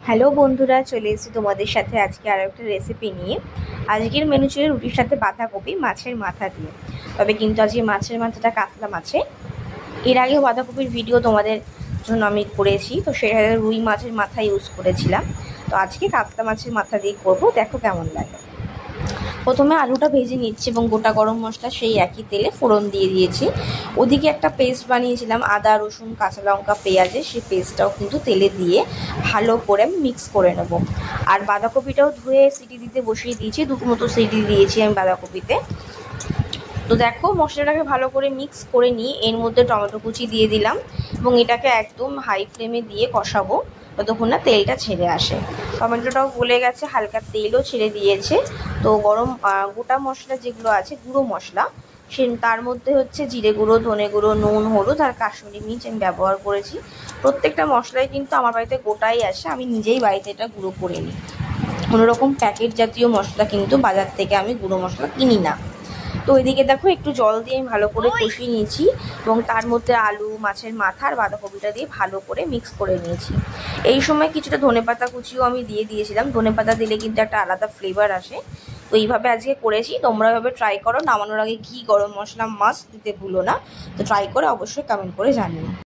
Hello বন্ধুরা, চলে এসেছি তোমাদের সাথে আজকে আরও একটা রেসিপি নিয়ে। আজকের মেনু ছিল রুটির সাথে বাঁধাকপি মাছের মাথা দিয়ে। তবে কিন্তু আজকে মাছের মাথাটা কাতলা মাছে। এর আগেও বাঁধাকপির ভিডিও তোমাদের জন্য আমি করেছি, তো সেটা রুই মাছের মাথা ইউজ করেছিলাম। তো আজকে কাতলা মাছের মাথা দিয়ে করব, দেখো কেমন লাগে। প্রথমে আলুটা ভেজে নিচ্ছি এবং গোটা গরম মশলা সেই একই তেলে ফোড়ন দিয়ে দিয়েছি। ওদিকে একটা পেস্ট বানিয়েছিলাম আদা রসুন কাঁচা লঙ্কা পেঁয়াজের, সেই পেস্টটাও কিন্তু তেলে দিয়ে ভালো করে মিক্স করে নেব। আর বাঁধাকপিটাও ধুয়ে সিটি দিতে বসিয়ে দিয়েছি, দুটো মতো সিটি দিয়েছি আমি বাঁধাকপিতে। তো দেখো মশলাটাকে ভালো করে মিক্স করে নিয়ে এর মধ্যে টমেটো কুচি দিয়ে দিলাম এবং এটাকে একদম হাই ফ্লেমে দিয়ে কষাবো ততক্ষণ না তেলটা ছেড়ে আসে। টমেটোটাও গলে গেছে, হালকা তেলও ছেড়ে দিয়েছে। তো গরম গোটা মশলা যেগুলো আছে গুঁড়ো মশলা, তার মধ্যে হচ্ছে জিরে গুঁড়ো, ধনে গুঁড়ো, নুন, হলুদ আর কাশ্মীরি মির্চ আমি ব্যবহার করেছি। প্রত্যেকটা মশলাই কিন্তু আমার বাড়িতে গোটাই আসে, আমি নিজেই বাড়িতে এটা গুঁড়ো করে নিই। কোনোরকম প্যাকেট জাতীয় মশলা কিন্তু বাজার থেকে আমি গুঁড়ো মশলা কিনি না। তো ওইদিকে দেখো একটু জল দিয়ে আমি ভালো করে কষিয়ে নিয়েছি এবং তার মধ্যে আলু মাছের মাথা আর বাঁধাকপিটা দিয়ে ভালো করে মিক্স করে নিয়েছি। এই সময় কিছুটা ধনেপাতা কুচিও আমি দিয়ে দিয়েছিলাম, ধনেপাতা দিলে কিন্তু একটা আলাদা ফ্লেভার আসে। তো এইভাবে আজকে করেছি, তোমরা এভাবে ট্রাই করো। নামানোর আগে ঘি গরম মশলা মাস্ট দিতে ভুলো না। তো ট্রাই করে অবশ্যই কমেন্ট করে জানিও।